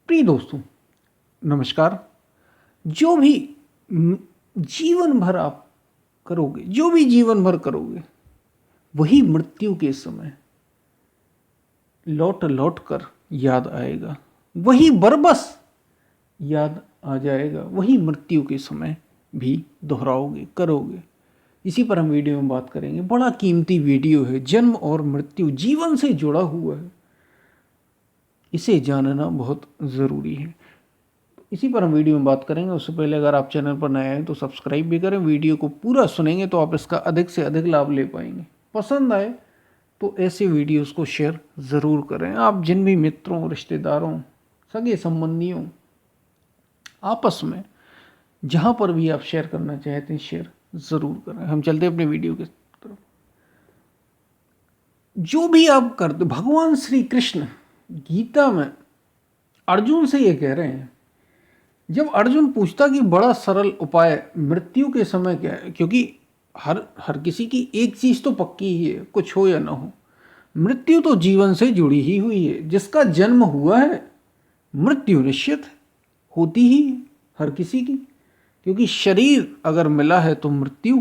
प्रिय दोस्तों, नमस्कार। जो भी जीवन भर आप करोगे, जो भी जीवन भर करोगे, वही मृत्यु के समय लौट लौट कर याद आएगा। वही बरबस याद आ जाएगा। वही मृत्यु के समय भी दोहराओगे, करोगे। इसी पर हम वीडियो में बात करेंगे। बड़ा कीमती वीडियो है। जन्म और मृत्यु जीवन से जुड़ा हुआ है, इसे जानना बहुत ज़रूरी है। इसी पर हम वीडियो में बात करेंगे। उससे पहले अगर आप चैनल पर नए आए तो सब्सक्राइब भी करें। वीडियो को पूरा सुनेंगे तो आप इसका अधिक से अधिक लाभ ले पाएंगे। पसंद आए तो ऐसे वीडियोस को शेयर ज़रूर करें। आप जिन भी मित्रों, रिश्तेदारों, सगे संबंधियों, आपस में जहाँ पर भी आप शेयर करना चाहते हैं, शेयर ज़रूर करें। हम चलते हैं अपने वीडियो की तरफ। जो भी आप करते, भगवान श्री कृष्ण गीता में अर्जुन से ये कह रहे हैं। जब अर्जुन पूछता कि बड़ा सरल उपाय मृत्यु के समय क्या है, क्योंकि हर किसी की एक चीज़ तो पक्की ही है, कुछ हो या ना हो, मृत्यु तो जीवन से जुड़ी ही हुई है। जिसका जन्म हुआ है, मृत्यु निश्चित होती ही है हर किसी की, क्योंकि शरीर अगर मिला है तो मृत्यु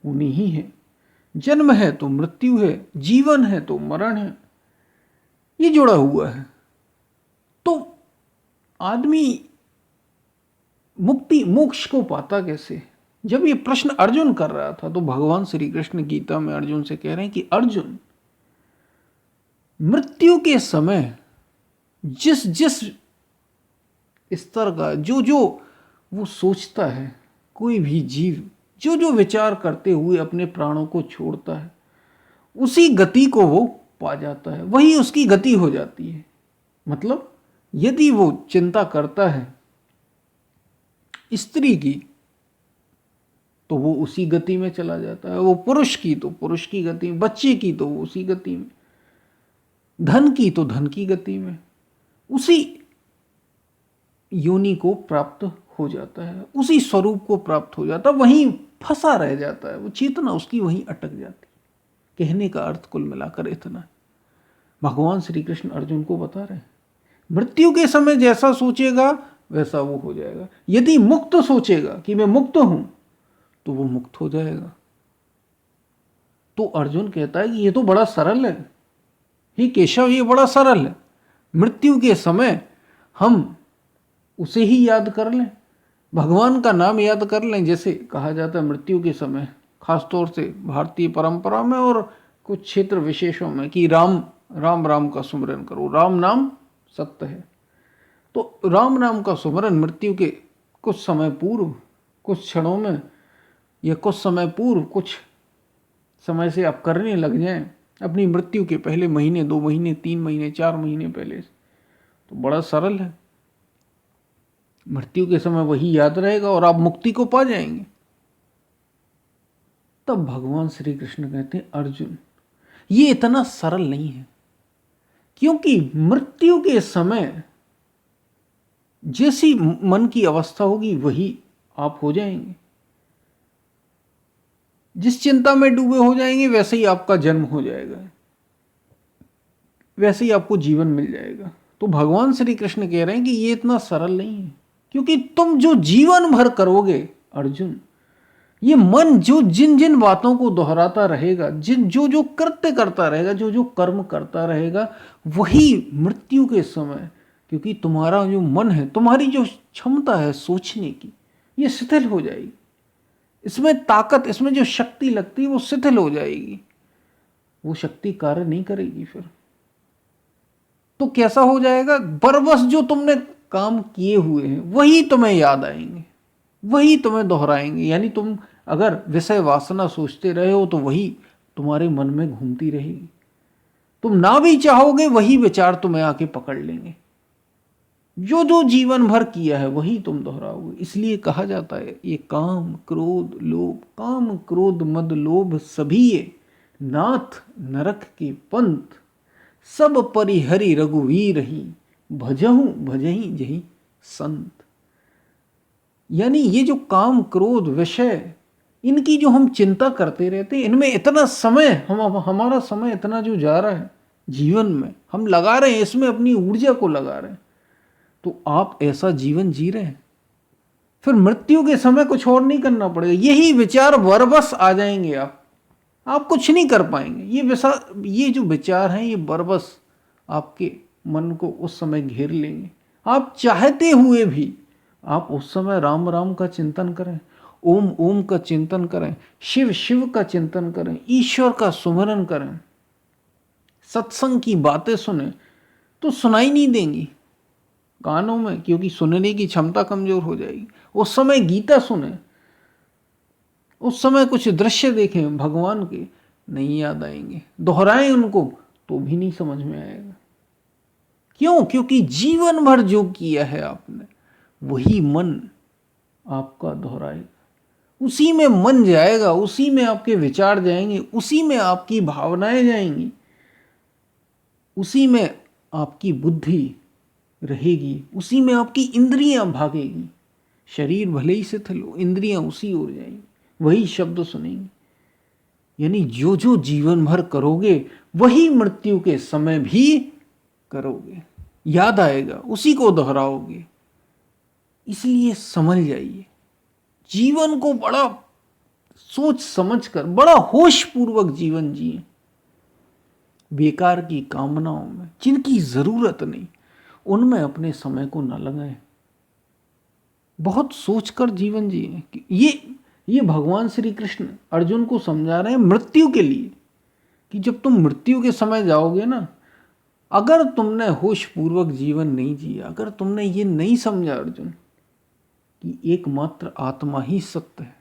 होनी ही है। जन्म है तो मृत्यु है, जीवन है तो मरण है, ये जुड़ा हुआ है। तो आदमी मुक्ति, मोक्ष को पाता कैसे? जब ये प्रश्न अर्जुन कर रहा था तो भगवान श्री कृष्ण गीता में अर्जुन से कह रहे हैं कि अर्जुन, मृत्यु के समय जिस जिस स्तर का जो जो वो सोचता है, कोई भी जीव जो जो विचार करते हुए अपने प्राणों को छोड़ता है, उसी गति को वो पा जाता है, वही उसकी गति हो जाती है। मतलब यदि वो चिंता करता है स्त्री की तो वो उसी गति में चला जाता है, वो पुरुष की तो पुरुष की गति में, बच्चे की तो उसी गति में, धन की तो धन की गति में, उसी योनि को प्राप्त हो जाता है, उसी स्वरूप को प्राप्त हो जाता है, वहीं फंसा रह जाता है। वो चेतना उसकी वहीं अटक जाती है। कहने का अर्थ कुल मिलाकर इतना, भगवान श्री कृष्ण अर्जुन को बता रहे हैं, मृत्यु के समय जैसा सोचेगा वैसा वो हो जाएगा। यदि मुक्त सोचेगा कि मैं मुक्त हूं तो वो मुक्त हो जाएगा। तो अर्जुन कहता है कि ये तो बड़ा सरल है, हे केशव, ये बड़ा सरल है। मृत्यु के समय हम उसे ही याद कर लें, भगवान का नाम याद कर लें। जैसे कहा जाता है मृत्यु के समय, खासतौर से भारतीय परंपरा में और कुछ क्षेत्र विशेषों में, कि राम राम राम का सुमिरन करो, राम नाम सत्य है। तो राम नाम का सुमिरन मृत्यु के कुछ समय पूर्व, कुछ क्षणों में, या कुछ समय पूर्व, कुछ समय से आप करने लग जाएं, अपनी मृत्यु के पहले महीने, 2 महीने, 3 महीने, 4 महीने पहले, तो बड़ा सरल है। मृत्यु के समय वही याद रहेगा और आप मुक्ति को पा जाएंगे। तब भगवान श्री कृष्ण कहते हैं, अर्जुन, ये इतना सरल नहीं है, क्योंकि मृत्यु के समय जैसी मन की अवस्था होगी वही आप हो जाएंगे। जिस चिंता में डूबे हो जाएंगे वैसे ही आपका जन्म हो जाएगा, वैसे ही आपको जीवन मिल जाएगा। तो भगवान श्री कृष्ण कह रहे हैं कि ये इतना सरल नहीं है, क्योंकि तुम जो जीवन भर करोगे अर्जुन, ये मन जो जिन जिन बातों को दोहराता रहेगा, जिन जो जो कृत्य करता रहेगा, जो जो कर्म करता रहेगा, वही मृत्यु के समय, क्योंकि तुम्हारा जो मन है, तुम्हारी जो क्षमता है सोचने की, ये शिथिल हो जाएगी। इसमें ताकत, इसमें जो शक्ति लगती है वो शिथिल हो जाएगी, वो शक्ति कार्य नहीं करेगी। फिर तो कैसा हो जाएगा? बरबस जो तुमने काम किए हुए हैं वही तुम्हें याद आएंगे, वही तुम्हें दोहराएंगे। यानी तुम अगर विषय वासना सोचते रहे हो तो वही तुम्हारे मन में घूमती रहेगी। तुम ना भी चाहोगे वही विचार तुम्हें आके पकड़ लेंगे। जो जो जीवन भर किया है वही तुम दोहराओगे। इसलिए कहा जाता है, ये काम क्रोध लोभ, काम क्रोध मद लोभ सभी ये नाथ नरक के पंथ, सब परिहरि रघुवीर ही भजहु भजहि जहि संत। यानी ये जो काम क्रोध विषय, इनकी जो हम चिंता करते रहते हैं, इनमें इतना समय हमारा समय इतना जो जा रहा है जीवन में, हम लगा रहे हैं, इसमें अपनी ऊर्जा को लगा रहे हैं, तो आप ऐसा जीवन जी रहे हैं, फिर मृत्यु के समय कुछ और नहीं करना पड़ेगा। यही विचार बरबस आ जाएंगे, आप कुछ नहीं कर पाएंगे। ये जो विचार हैं ये बरबस आपके मन को उस समय घेर लेंगे। आप चाहते हुए भी आप उस समय राम राम का चिंतन करें, ओम ओम का चिंतन करें, शिव शिव का चिंतन करें, ईश्वर का सुमिरन करें, सत्संग की बातें सुने तो सुनाई नहीं देंगी कानों में, क्योंकि सुनने की क्षमता कमजोर हो जाएगी। उस समय गीता सुने, उस समय कुछ दृश्य देखें भगवान के, नहीं याद आएंगे। दोहराएं उनको तो भी नहीं समझ में आएगा। क्यों? क्योंकि जीवन भर जो किया है आपने वही मन आपका दोहराएगा, उसी में मन जाएगा, उसी में आपके विचार जाएंगे, उसी में आपकी भावनाएं जाएंगी, उसी में आपकी बुद्धि रहेगी, उसी में आपकी इंद्रियां भागेगी। शरीर भले ही शिथिल हो, इंद्रियां उसी ओर जाएंगी, वही शब्द सुनेंगे। यानी जो जो जीवन भर करोगे वही मृत्यु के समय भी करोगे, याद आएगा, उसी को दोहराओगे। इसलिए समझ जाइए, जीवन को बड़ा सोच समझ कर, बड़ा होश पूर्वक जीवन जिए। बेकार की कामनाओं में, जिनकी जरूरत नहीं, उनमें अपने समय को न लगाएं। बहुत सोचकर जीवन जिए। ये भगवान श्री कृष्ण अर्जुन को समझा रहे हैं मृत्यु के लिए, कि जब तुम मृत्यु के समय जाओगे ना, अगर तुमने होश पूर्वक जीवन नहीं जिया, अगर तुमने ये नहीं समझा अर्जुन कि एकमात्र आत्मा ही सत्य है,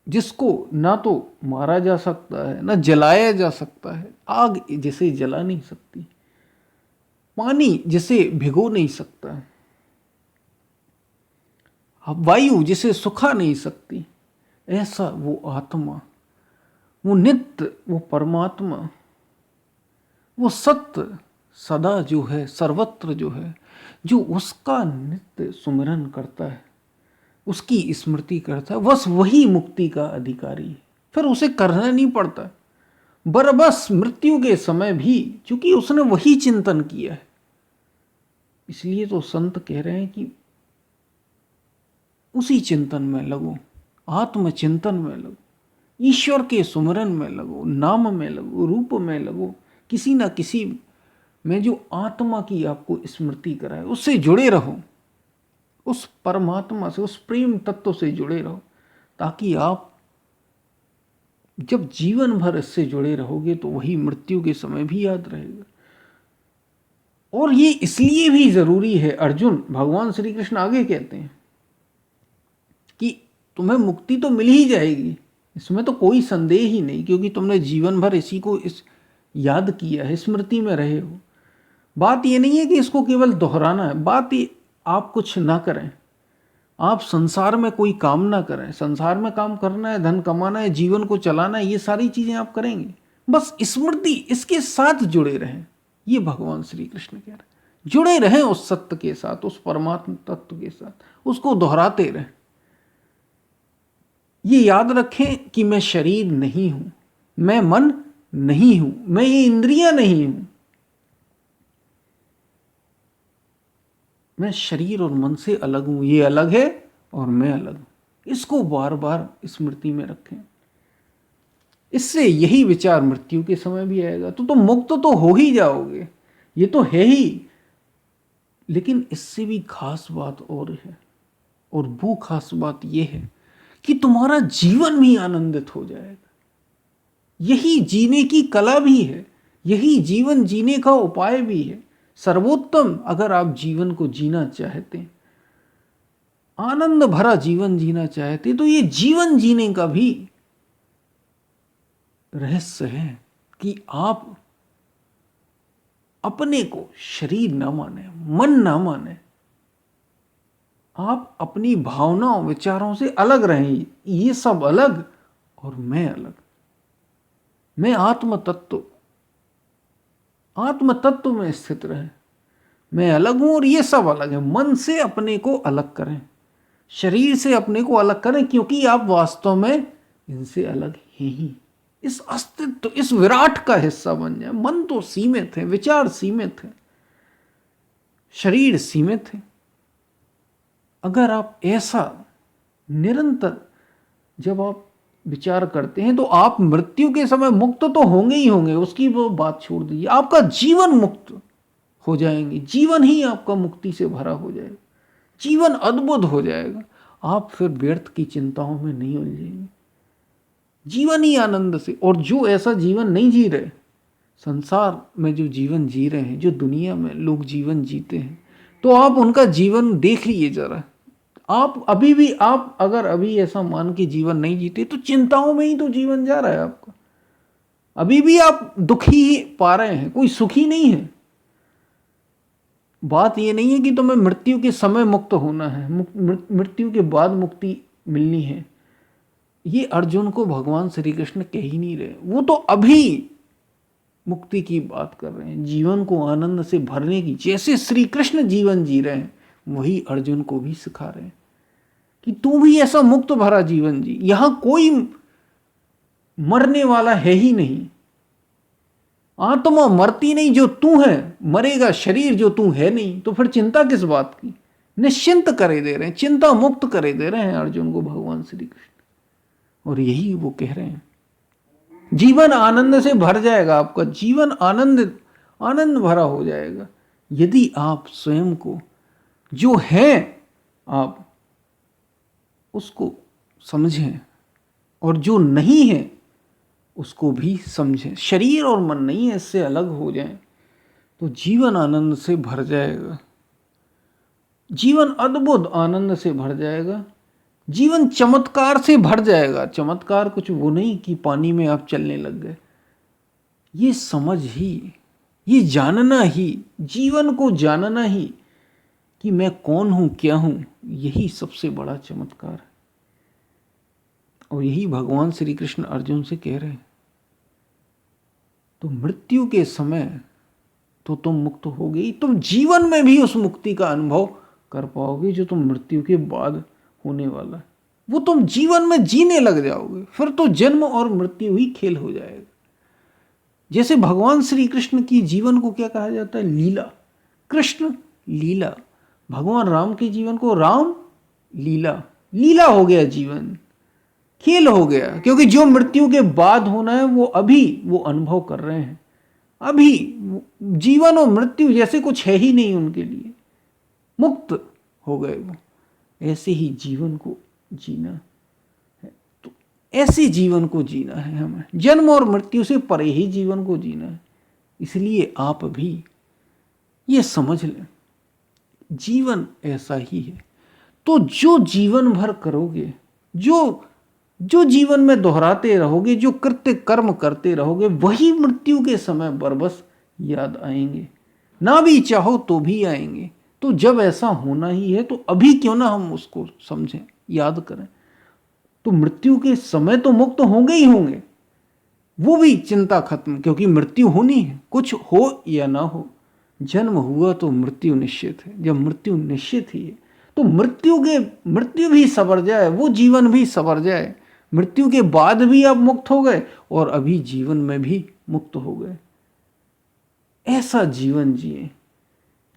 जिसको ना तो मारा जा सकता है ना जलाया जा सकता है, आग जिसे जला नहीं सकती, पानी जिसे भिगो नहीं सकता, वायु जिसे सुखा नहीं सकती, ऐसा वो आत्मा, वो नित्य, वो परमात्मा, वो सत्य सदा जो है, सर्वत्र जो है, जो उसका नित्य सुमिरन करता है, उसकी स्मृति करता है, बस वही मुक्ति का अधिकारी है। फिर उसे करना नहीं पड़ता। बरबस मृत्यु के समय भी, क्योंकि उसने वही चिंतन किया है। इसलिए तो संत कह रहे हैं कि उसी चिंतन में लगो, आत्मचिंतन में लगो, ईश्वर के सुमिरन में लगो, नाम में लगो, रूप में लगो, किसी ना किसी में जो आत्मा की आपको स्मृति कराए, उससे जुड़े रहो, उस परमात्मा से, उस प्रेम तत्व से जुड़े रहो, ताकि आप जब जीवन भर इससे जुड़े रहोगे तो वही मृत्यु के समय भी याद रहेगा। और ये इसलिए भी जरूरी है अर्जुन, भगवान श्री कृष्ण आगे कहते हैं कि तुम्हें मुक्ति तो मिल ही जाएगी, इसमें तो कोई संदेह ही नहीं, क्योंकि तुमने जीवन भर इसी को याद किया है, स्मृति में रहे हो। बात ये नहीं है कि इसको केवल दोहराना है, बात ये आप कुछ ना करें, आप संसार में कोई काम ना करें। संसार में काम करना है, धन कमाना है, जीवन को चलाना है, ये सारी चीजें आप करेंगे, बस स्मृति इसके साथ जुड़े रहें। ये भगवान श्री कृष्ण कह रहे हैं, जुड़े रहें उस सत्य के साथ, उस परमात्मा तत्व के साथ, उसको दोहराते रहें। ये याद रखें कि मैं शरीर नहीं हूं, मैं मन नहीं हूं, मैं ये इंद्रियां नहीं हूं, मैं शरीर और मन से अलग हूं, ये अलग है और मैं अलग हूं। इसको बार बार स्मृति में रखें। इससे यही विचार मृत्यु के समय भी आएगा, तो तुम मुक्त तो हो ही जाओगे, ये तो है ही। लेकिन इससे भी खास बात और है, और वो खास बात ये है कि तुम्हारा जीवन भी आनंदित हो जाएगा। यही जीने की कला भी है, यही जीवन जीने का उपाय भी है। सर्वोत्तम अगर आप जीवन को जीना चाहते हैं, आनंद भरा जीवन जीना चाहते, तो ये जीवन जीने का भी रहस्य है कि आप अपने को शरीर ना माने, मन ना माने, आप अपनी भावनाओं विचारों से अलग रहें। ये सब अलग और मैं अलग, मैं आत्म तत्व में स्थित रहे, मैं अलग हूं और ये सब अलग है। मन से अपने को अलग करें, शरीर से अपने को अलग करें, क्योंकि आप वास्तव में इनसे अलग हैं ही। इस अस्तित्व, इस विराट का हिस्सा बन जाए। मन तो सीमित है, विचार सीमित है, शरीर सीमित है। अगर आप ऐसा निरंतर जब आप विचार करते हैं तो आप मृत्यु के समय मुक्त तो होंगे ही होंगे, उसकी वो बात छोड़ दीजिए, आपका जीवन मुक्त हो जाएंगे। जीवन ही आपका मुक्ति से भरा हो जाएगा, जीवन अद्भुत हो जाएगा। आप फिर व्यर्थ की चिंताओं में नहीं उलझेंगे, जीवन ही आनंद से। और जो ऐसा जीवन नहीं जी रहे, संसार में जो जीवन जी रहे हैं, जो दुनिया में लोग जीवन जीते हैं, तो आप उनका जीवन देख लीजिए जरा। आप अभी भी, आप अगर अभी ऐसा मान के जीवन नहीं जीते तो चिंताओं में ही तो जीवन जा रहा है आपका। अभी भी आप दुखी ही पा रहे हैं, कोई सुखी नहीं है। बात ये नहीं है कि तुम्हें मृत्यु के समय मुक्त होना है, मृत्यु के बाद मुक्ति मिलनी है। ये अर्जुन को भगवान श्री कृष्ण कह ही नहीं रहे, वो तो अभी मुक्ति की बात कर रहे हैं, जीवन को आनंद से भरने की। जैसे श्री कृष्ण जीवन जी रहे हैं, वही अर्जुन को भी सिखा रहे हैं कि तू भी ऐसा मुक्त भरा जीवन जी। यहां कोई मरने वाला है ही नहीं, आत्मा मरती नहीं, जो तू है मरेगा, शरीर जो तू है नहीं, तो फिर चिंता किस बात की। निश्चिंत करे दे रहे हैं, चिंता मुक्त करे दे रहे हैं अर्जुन को भगवान श्री कृष्ण। और यही वो कह रहे हैं, जीवन आनंद से भर जाएगा, आपका जीवन आनंद भरा हो जाएगा यदि आप स्वयं को जो है आप उसको समझें, और जो नहीं है उसको भी समझें। शरीर और मन नहीं है, इससे अलग हो जाएं तो जीवन आनंद से भर जाएगा, जीवन अद्भुत आनंद से भर जाएगा, जीवन चमत्कार से भर जाएगा। चमत्कार कुछ वो नहीं कि पानी में आप चलने लग गए, ये समझ ही, ये जानना ही, जीवन को जानना ही कि मैं कौन हूं, क्या हूं, यही सबसे बड़ा चमत्कार है। और यही भगवान श्री कृष्ण अर्जुन से कह रहे हैं। तो मृत्यु के समय तो तुम मुक्त हो गई, तुम जीवन में भी उस मुक्ति का अनुभव कर पाओगे जो तुम मृत्यु के बाद होने वाला है, वो तुम जीवन में जीने लग जाओगे। फिर तो जन्म और मृत्यु ही खेल हो जाएगा। जैसे भगवान श्री कृष्ण की जीवन को क्या कहा जाता है, लीला। कृष्ण लीला, भगवान राम के जीवन को राम लीला। लीला हो गया जीवन, खेल हो गया, क्योंकि जो मृत्यु के बाद होना है वो अभी वो अनुभव कर रहे हैं। अभी जीवन और मृत्यु जैसे कुछ है ही नहीं उनके लिए, मुक्त हो गए वो। ऐसे ही जीवन को जीना है, तो ऐसे जीवन को जीना है हमें, जन्म और मृत्यु से परे ही जीवन को जीना है। इसलिए आप भी ये समझ लें, जीवन ऐसा ही है। तो जो जीवन भर करोगे, जो जीवन में दोहराते रहोगे, जो कृत्य कर्म करते रहोगे, वही मृत्यु के समय पर बस याद आएंगे, ना भी चाहो तो भी आएंगे। तो जब ऐसा होना ही है तो अभी क्यों ना हम उसको समझें, याद करें। तो मृत्यु के समय तो मुक्त होंगे ही होंगे, वो भी चिंता खत्म, क्योंकि मृत्यु होनी है, कुछ हो या ना हो। जन्म हुआ तो मृत्यु निश्चित है। जब मृत्यु निश्चित ही है तो मृत्यु भी सवर जाए, वो जीवन भी सवर जाए। मृत्यु के बाद भी आप मुक्त हो गए और अभी जीवन में भी मुक्त हो गए। ऐसा जीवन जिए,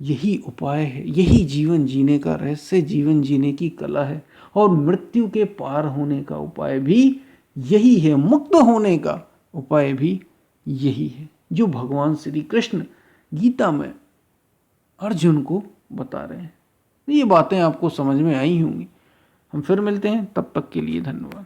यही उपाय है, यही जीवन जीने का रहस्य, जीवन जीने की कला है। और मृत्यु के पार होने का उपाय भी यही है, मुक्त होने का उपाय भी यही है, जो भगवान श्री कृष्ण गीता में अर्जुन को बता रहे हैं। ये बातें आपको समझ में आई होंगी। हम फिर मिलते हैं, तब तक के लिए धन्यवाद।